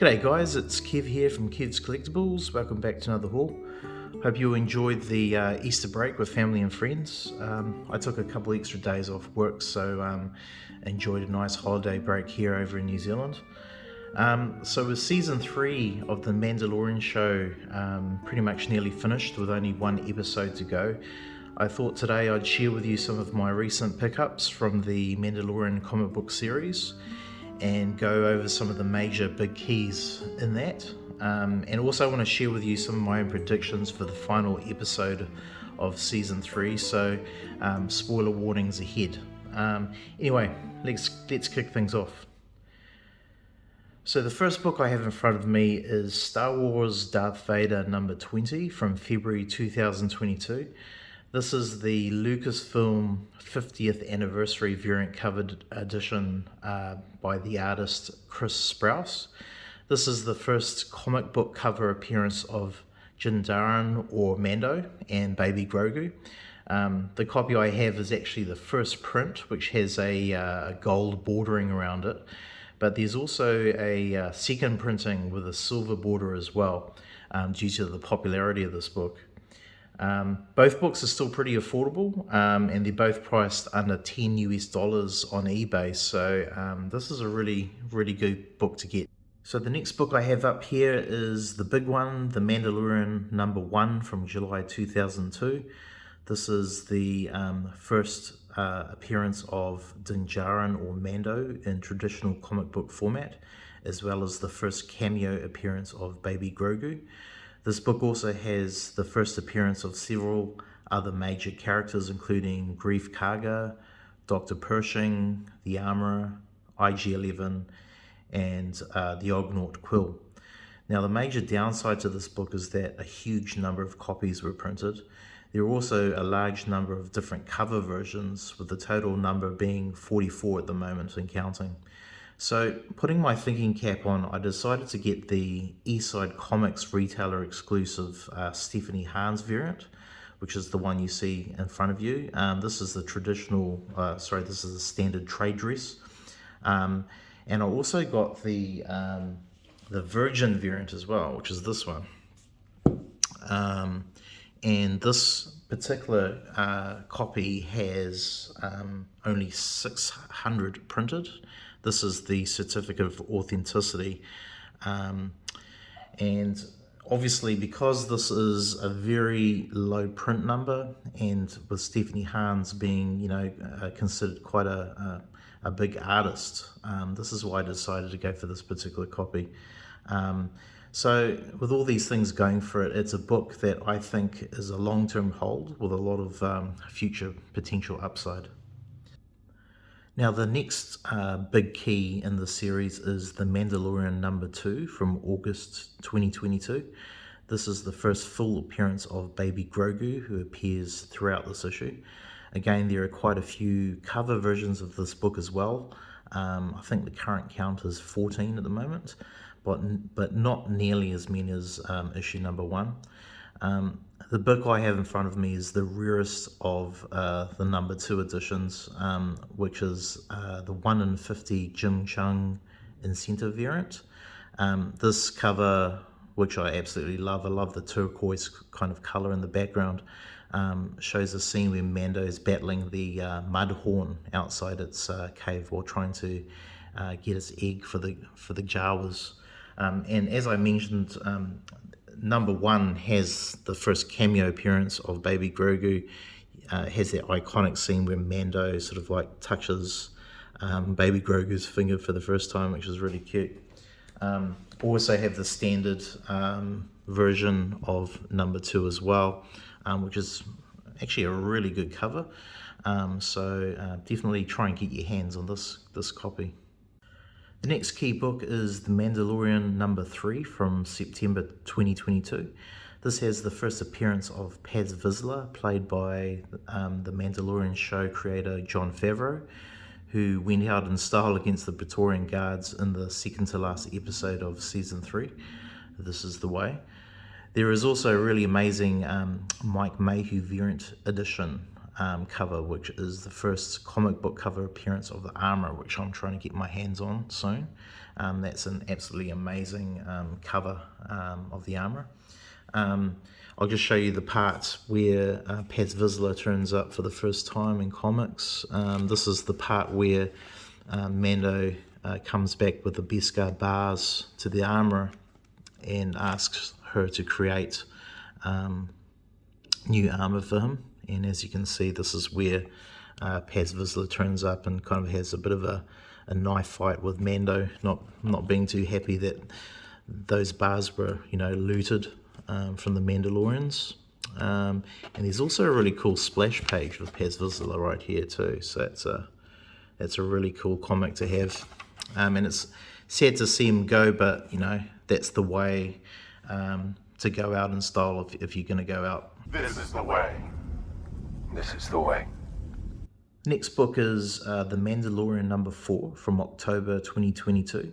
G'day guys, it's Kev here from Kev's Collectibles. Welcome back to another haul. Hope you enjoyed the Easter break with family and friends. I took a couple extra days off work, so enjoyed a nice holiday break here over in New Zealand. So with season 3 of the Mandalorian show pretty much nearly finished with only one episode to go, I thought today I'd share with you some of my recent pickups from the Mandalorian comic book series and go over some of the major big keys in that. And also I want to share with you some of my own predictions for the final episode of season 3, so spoiler warnings ahead. Anyway, let's kick things off. So the first book I have in front of me is Star Wars Darth Vader number 20 from February 2022. This is the Lucasfilm 50th anniversary variant covered edition by the artist Chris Sprouse. This is the first comic book cover appearance of Din Djarin or Mando and Baby Grogu. The copy I have is actually the first print, which has a gold bordering around it, but there's also a second printing with a silver border as well, due to the popularity of this book. Both books are still pretty affordable, and they're both priced under $10 US on eBay, so this is a really good book to get. So the next book I have up here is the big one, The Mandalorian number 1 from July 2002. This is the first appearance of Din Djarin or Mando in traditional comic book format, as well as the first cameo appearance of Baby Grogu. This book also has the first appearance of several other major characters, including Greef Karga, Dr. Pershing, the Armourer, IG-11, and the Ognaut Quill. Now, the major downside to this book is that a huge number of copies were printed. There are also a large number of different cover versions, with the total number being 44 at the moment and counting. So, putting my thinking cap on, I decided to get the Eastside Comics retailer exclusive Stephanie Hans variant, which is the one you see in front of you. This is the traditional, this is the standard trade dress. And I also got the Virgin variant as well, which is this one. And this particular copy has only 600 printed. This is the certificate of authenticity, and obviously because this is a very low print number, and with Stephanie Hans being considered quite a big artist, this is why I decided to go for this particular copy. So with all these things going for it, it's a book that I think is a long-term hold with a lot of future potential upside. Now, the next big key in the series is The Mandalorian number 2 from August 2022. This is the first full appearance of Baby Grogu, who appears throughout this issue. Again, there are quite a few cover versions of this book as well. I think the current count is 14 at the moment, but not nearly as many as issue number 1. The book I have in front of me is the rarest of the number 2 editions, which is the 1 in 50 Jim Chung incentive variant. This cover, which I absolutely love, I love the turquoise kind of color in the background, shows a scene where Mando is battling the Mudhorn outside its cave while trying to get its egg for the Jawas. And as I mentioned, number 1 has the first cameo appearance of Baby Grogu. Has that iconic scene where Mando sort of like touches Baby Grogu's finger for the first time, which is really cute. Also have the standard version of number 2 as well, which is actually a really good cover. So definitely try and get your hands on this copy. The next key book is The Mandalorian number 3 from September 2022. This has the first appearance of Paz Vizsla, played by the Mandalorian show creator Jon Favreau, who went out in style against the Praetorian Guards in the second to last episode of season 3. This is the way. There is also a really amazing Mike Mayhew variant edition cover, which is the first comic book cover appearance of the armor, which I'm trying to get my hands on soon. That's an absolutely amazing cover of the armor. I'll just show you the parts where Paz Vizsla turns up for the first time in comics. This is the part where Mando comes back with the Beskar bars to the armor and asks her to create new armor for him. And as you can see, this is where Paz Vizsla turns up and kind of has a bit of a knife fight with Mando, not being too happy that those bars were, looted from the Mandalorians. And there's also a really cool splash page with Paz Vizsla right here too. So it's a really cool comic to have. And it's sad to see him go, but that's the way to go out in style if you're going to go out. This is the way. This is the way. Next book is The Mandalorian number 4 from October 2022.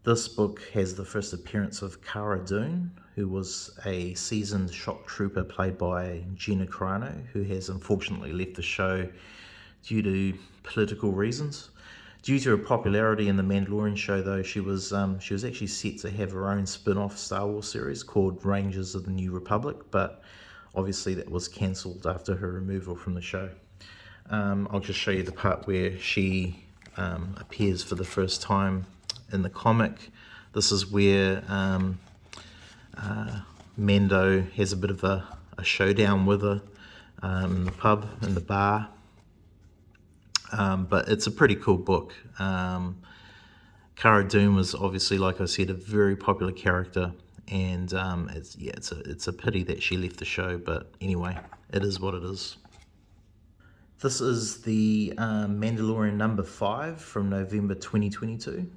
This book has the first appearance of Cara Dune, who was a seasoned shock trooper played by Gina Carano, who has unfortunately left the show due to political reasons. Due to her popularity in the Mandalorian show, though, she was actually set to have her own spin-off Star Wars series called Rangers of the New Republic, but obviously that was cancelled after her removal from the show. I'll just show you the part where she appears for the first time in the comic. This is where Mando has a bit of a showdown with her in the pub, in the bar. But it's a pretty cool book. Cara Dune was obviously, like I said, a very popular character, and it's a pity that she left the show. But anyway, it is what it is. This is the Mandalorian number 5 from November 2022.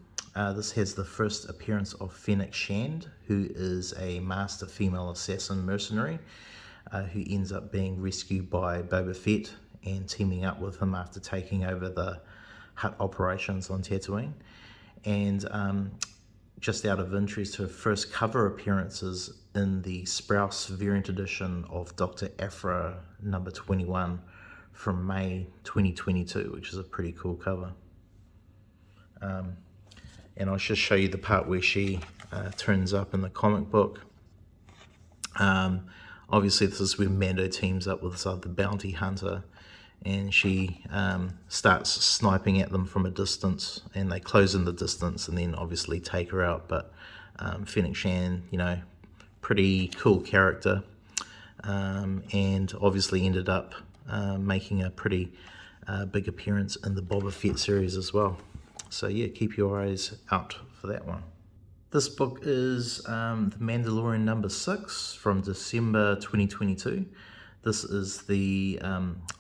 This has the first appearance of Fennec Shand, who is a master female assassin mercenary who ends up being rescued by Boba Fett and teaming up with him after taking over the Hutt operations on Tatooine. And just out of interest, her first cover appearances in the Sprouse variant edition of Dr. Aphra number 21 from May 2022, which is a pretty cool cover. And I'll just show you the part where she turns up in the comic book. Obviously this is where Mando teams up with this other bounty hunter, and she starts sniping at them from a distance, and they close in the distance and then obviously take her out. But Fennec Shand, pretty cool character, and obviously ended up making a pretty big appearance in the Boba Fett series as well. So yeah, keep your eyes out for that one. This book is The Mandalorian number 6 from December 2022. This is the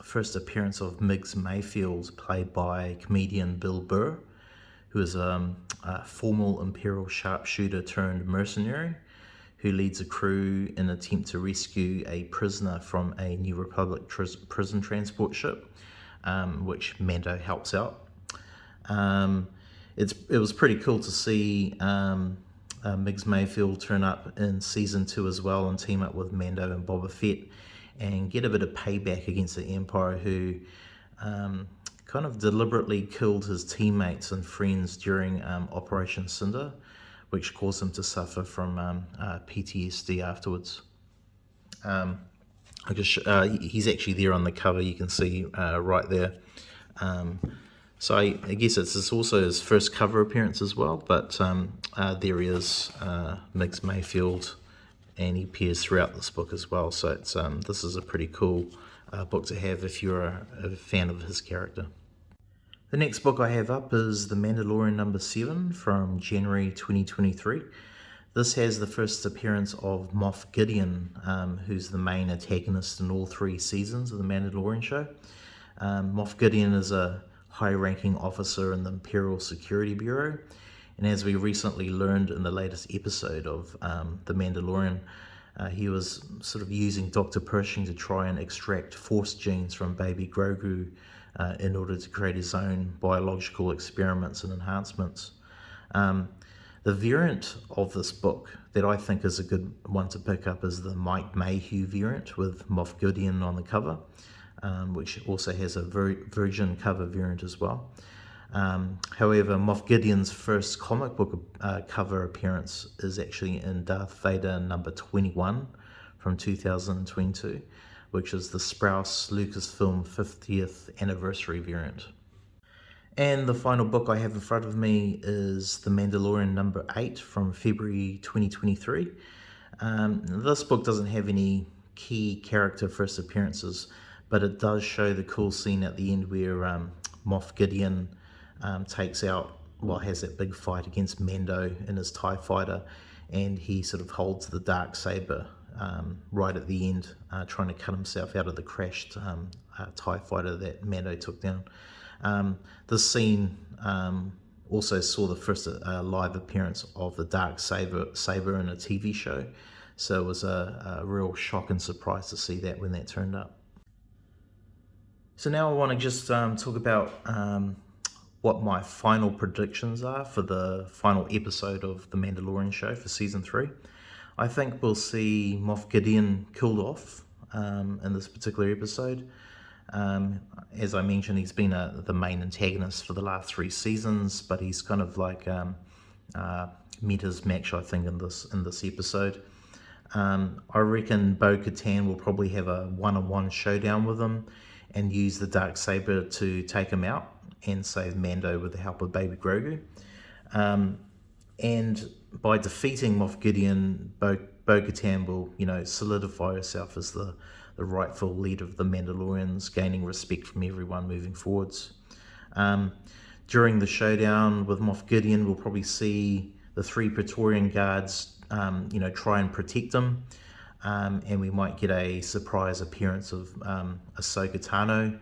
first appearance of Migs Mayfield, played by comedian Bill Burr, who is a formal Imperial sharpshooter turned mercenary who leads a crew in an attempt to rescue a prisoner from a New Republic prison transport ship, which Mando helps out. It was pretty cool to see Migs Mayfield turn up in season 2 as well and team up with Mando and Boba Fett and get a bit of payback against the Empire, who kind of deliberately killed his teammates and friends during Operation Cinder, which caused him to suffer from PTSD afterwards. He's actually there on the cover, you can see right there. So I guess it's also his first cover appearance as well, but there he is, Migs Mayfield, and he appears throughout this book as well. So this is a pretty cool book to have if you're a fan of his character. The next book I have up is The Mandalorian number 7 from January 2023. This has the first appearance of Moff Gideon, who's the main antagonist in all 3 seasons of The Mandalorian show. Moff Gideon is a high-ranking officer in the Imperial Security Bureau, and as we recently learned in the latest episode of The Mandalorian, he was sort of using Dr. Pershing to try and extract Force genes from baby Grogu in order to create his own biological experiments and enhancements. The variant of this book that I think is a good one to pick up is the Mike Mayhew variant with Moff Gideon on the cover. which also has a virgin cover variant as well. However, Moff Gideon's first comic book cover appearance is actually in Darth Vader number 21 from 2022, which is the Sprouse Lucasfilm 50th anniversary variant. And the final book I have in front of me is The Mandalorian number 8 from February 2023. This book doesn't have any key character first appearances, but it does show the cool scene at the end where Moff Gideon has that big fight against Mando in his TIE fighter, and he sort of holds the dark saber right at the end, trying to cut himself out of the crashed TIE fighter that Mando took down. This scene also saw the first live appearance of the dark saber in a TV show, so it was a real shock and surprise to see that when that turned up. So now I want to just talk about what my final predictions are for the final episode of The Mandalorian show for Season 3. I think we'll see Moff Gideon killed off in this particular episode. As I mentioned, he's been the main antagonist for the last 3 seasons, but he's kind of like met his match, I think, in this episode. I reckon Bo-Katan will probably have a one-on-one showdown with him and use the Darksaber to take him out and save Mando with the help of Baby Grogu. And by defeating Moff Gideon, Bo-Katan will, solidify herself as the rightful leader of the Mandalorians, gaining respect from everyone moving forwards. During the showdown with Moff Gideon, we'll probably see the 3 Praetorian guards, try and protect him. And we might get a surprise appearance of Ahsoka Tano.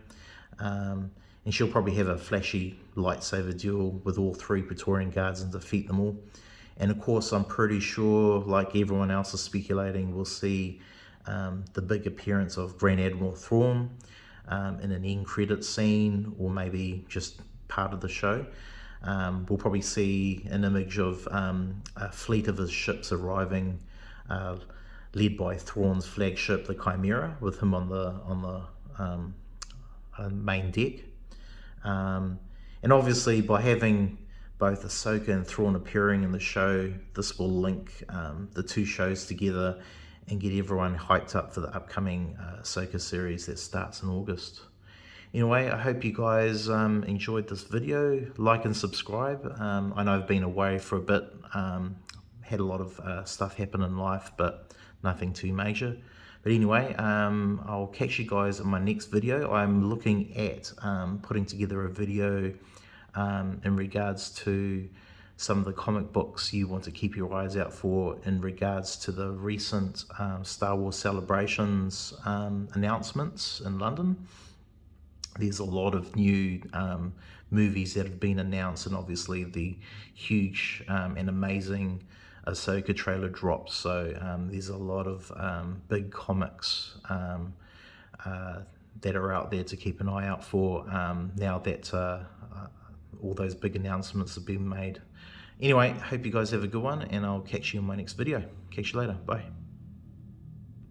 And she'll probably have a flashy lightsaber duel with all 3 Praetorian guards and defeat them all. And of course, I'm pretty sure, like everyone else is speculating, we'll see the big appearance of Grand Admiral Thrawn in an end credit scene, or maybe just part of the show. We'll probably see an image of a fleet of his ships arriving, led by Thrawn's flagship, the Chimera, with him on the main deck. And obviously, by having both Ahsoka and Thrawn appearing in the show, this will link the 2 shows together and get everyone hyped up for the upcoming Ahsoka series that starts in August. Anyway, I hope you guys enjoyed this video. Like and subscribe. I know I've been away for a bit, had a lot of stuff happen in life, but nothing too major. But anyway, I'll catch you guys in my next video. I'm looking at putting together a video in regards to some of the comic books you want to keep your eyes out for in regards to the recent Star Wars Celebrations announcements in London. There's a lot of new movies that have been announced, and obviously the huge and amazing Ahsoka trailer dropped. So there's a lot of big comics that are out there to keep an eye out for now that all those big announcements have been made. Anyway, hope you guys have a good one, and I'll catch you in my next video. Catch you later. Bye.